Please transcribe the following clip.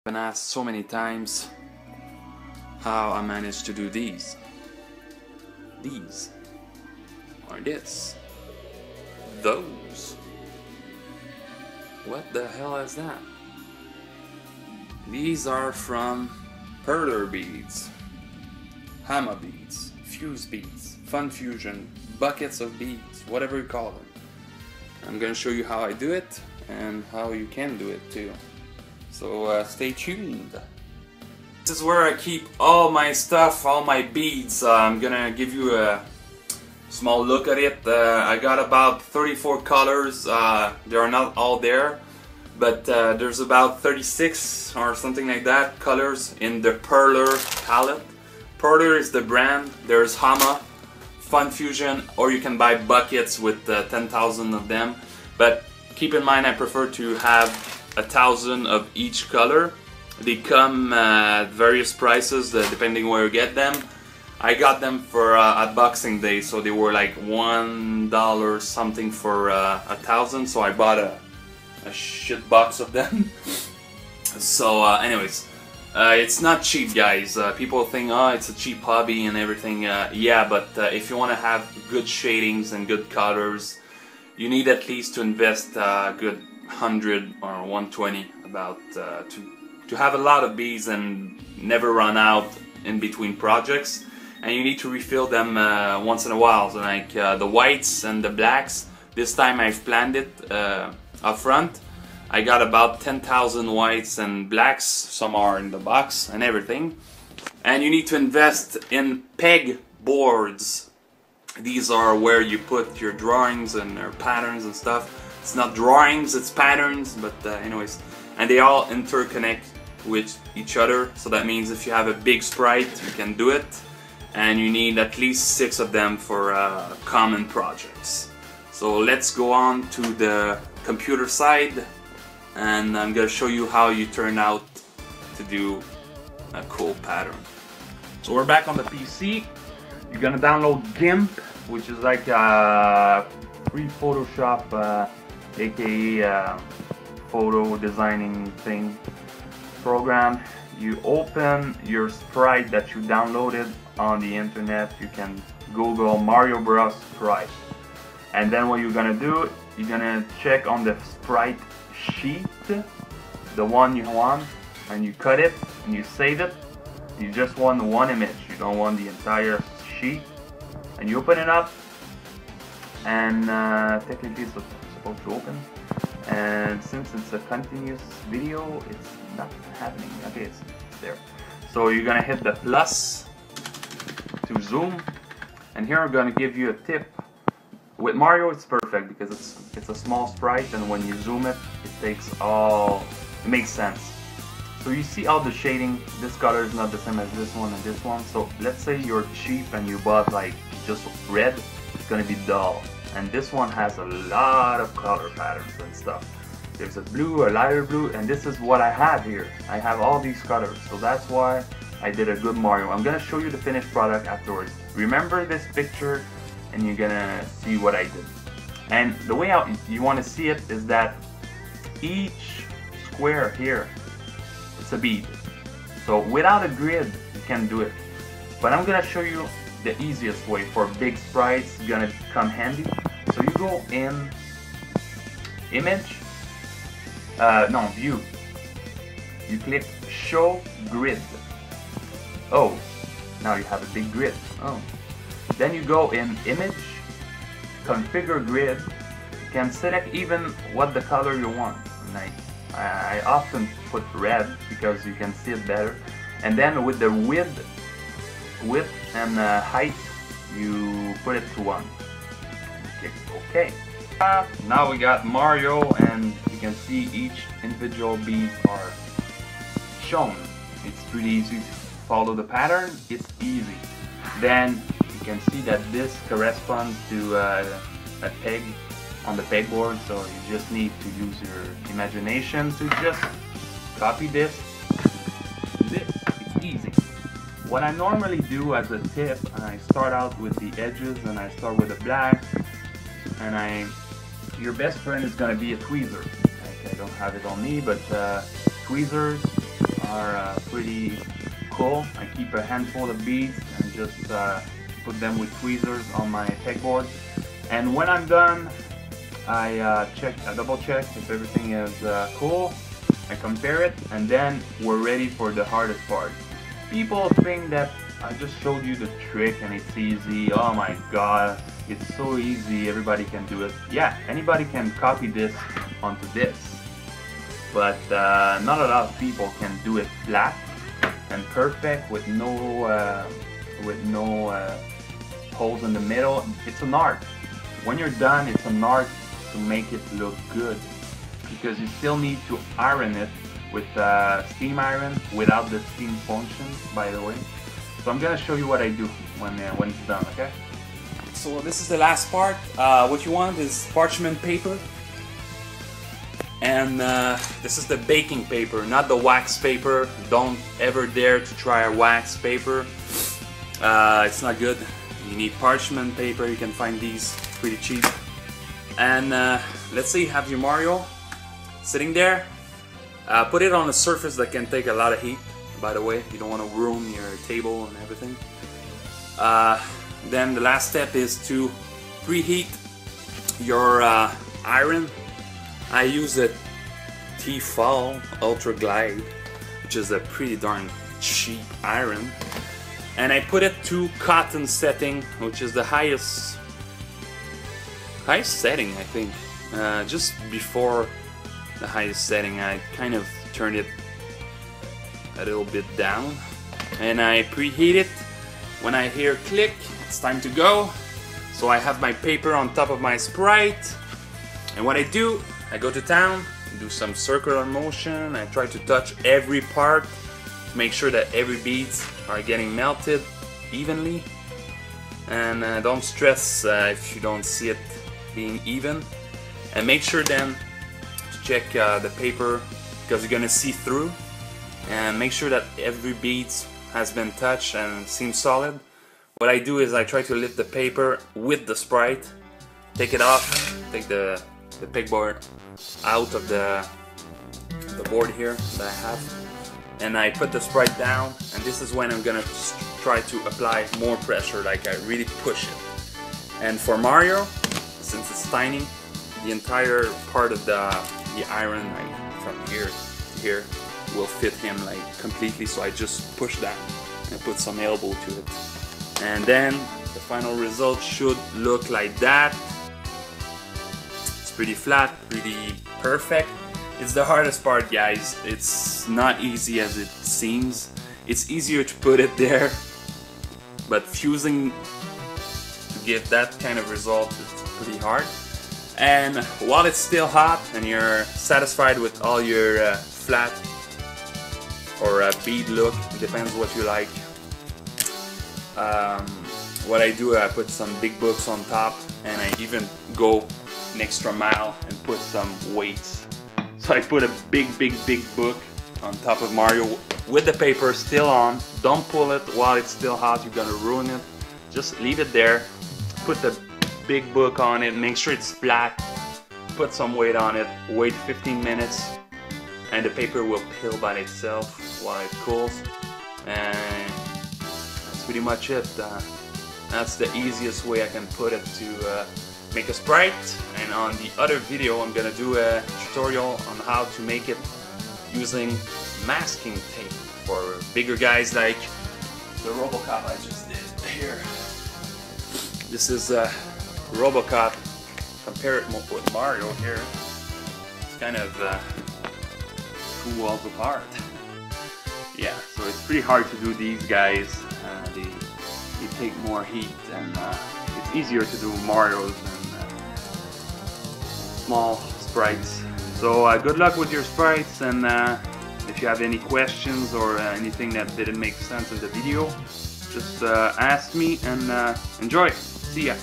Been asked so many times how I managed to do these, or this, those. What the hell is that? These are from perler beads, hama beads, fuse beads, fun fusion, buckets of beads, whatever you call them. I'm gonna show you how I do it and how you can do it too. So stay tuned. This is where I keep all my stuff, all my beads. I'm gonna give you a small look at it. I got about 34 colors. They are not all there, but there's about 36 or something like that colors in the perler palette. Perler is the brand. There's hama, fun fusion, or you can buy buckets with 10,000 of them. But keep in mind, I prefer to have 1,000 of each color. They come at various prices depending where you get them. I got them for at Boxing Day, so they were like $1 something for 1,000. So I bought a shit box of them. So anyways, it's not cheap, guys. People think, oh, it's a cheap hobby and everything. Yeah, but if you want to have good shadings and good colors, you need at least to invest a good 100 or 120 about to have a lot of beads and never run out in between projects. And you need to refill them once in a while. So like the whites and the blacks, this time I've planned it up front. I got about 10,000 whites and blacks. Some are in the box and everything. And you need to invest in peg boards. These are where you put your drawings and your patterns and stuff. It's not drawings, it's patterns, but anyways. And they all interconnect with each other. So that means if you have a big sprite, you can do it. And you need at least 6 of them for common projects. So let's go on to the computer side. And I'm gonna show you how you turn out to do a cool pattern. So we're back on the PC. You're gonna download GIMP, which is like a free Photoshop, aka photo designing thing program. You open your sprite that you downloaded on the internet. You can Google Mario Bros. Sprite. And then what you're gonna do, you're gonna check on the sprite sheet, the one you want, and you cut it and you save it. You just want one image, you don't want the entire sheet. And you open it up, and technically it's supposed to open. And since it's a continuous video, it's not happening. Okay, it's there. So you're gonna hit the plus to zoom, and here I'm gonna give you a tip. With Mario, it's perfect because it's a small sprite, and when you zoom it, it makes sense. So you see all the shading. This color is not the same as this one and this one. So let's say you're cheap and you bought like just red, it's gonna be dull. And this one has a lot of color patterns and stuff. There's a blue, a lighter blue, and this is what I have here. I have all these colors, so that's why I did a good Mario. I'm gonna show you the finished product afterwards. Remember this picture, and you're gonna see what I did. And the way out you want to see it is that each square here, it's a bead. So without a grid, you can do it. But I'm gonna show you the easiest way for big sprites. It's gonna come handy. So you go in image, view. You click show grid. Oh, now you have a big grid. Oh. Then you go in image, configure grid. You can select even what the color you want. Like I often put red because you can see it better. And then with the width and height, you put it to 1. Click OK. Now we got Mario, and you can see each individual beads are shown. It's pretty easy to follow the pattern. It's easy. Then you can see that this corresponds to a peg on the pegboard, so you just need to use your imagination to just copy this. It's easy. What I normally do as a tip, I start out with the edges, and I start with the black, and your best friend is gonna be a tweezer. I don't have it on me, but tweezers are pretty cool. I keep a handful of beads and just put them with tweezers on my pegboard. And when I'm done, I double check if everything is cool. I compare it, and then we're ready for the hardest part. People think that I just showed you the trick and it's easy. Oh my god, it's so easy, everybody can do it. Yeah, anybody can copy this onto this, but not a lot of people can do it flat and perfect with no holes in the middle. It's an art. When you're done, it's an art to make it look good, because you still need to iron it with steam iron without the steam function, by the way. So I'm gonna show you what I do when it's done, okay? So this is the last part. What you want is parchment paper, and this is the baking paper, not the wax paper. Don't ever dare to try a wax paper. It's not good. You need parchment paper. You can find these pretty cheap. And let's say you have your Mario sitting there. Put it on a surface that can take a lot of heat, by the way. You don't want to ruin your table and everything. Then the last step is to preheat your iron. I use a Tefal Ultra Glide, which is a pretty darn cheap iron. And I put it to cotton setting, which is the highest setting, I think. Just before the highest setting, I kind of turned it a little bit down, and I preheat it. When I hear click, it's time to go. So I have my paper on top of my sprite, and what I do, I go to town, do some circular motion. I try to touch every part to make sure that every beads are getting melted evenly, and don't stress if you don't see it being even. And make sure then to check the paper, because you're gonna see through, and make sure that every bead has been touched and seems solid. What I do is I try to lift the paper with the sprite, take it off, take the pegboard out of the board here that I have, and I put the sprite down, and this is when I'm gonna try to apply more pressure, like I really push it. And for Mario, since it's tiny, the entire part of the iron, like from here to here, will fit him like completely, so I just push that and put some elbow to it. And then the final result should look like that. It's pretty flat, pretty perfect. It's the hardest part, guys. It's not easy as it seems. It's easier to put it there, but fusing to give that kind of result is pretty hard. And while it's still hot and you're satisfied with all your flat or bead look, depends what you like. What I do, I put some big books on top, and I even go an extra mile and put some weights. So I put a big book on top of Mario with the paper still on. Don't pull it while it's still hot, you're gonna ruin it. Just leave it there, put the big book on it, make sure it's flat, put some weight on it, wait 15 minutes, and the paper will peel by itself while it cools. And that's pretty much it. That's the easiest way I can put it to make a sprite. And on the other video, I'm gonna do a tutorial on how to make it using masking tape for bigger guys like the Robocop I just did here. This is Robocop. Compare it with Mario here. It's kind of 2 worlds apart. Yeah, so it's pretty hard to do these guys. They take more heat, and it's easier to do Marios and small sprites. So good luck with your sprites, and if you have any questions or anything that didn't make sense in the video, just ask me, and enjoy. See ya.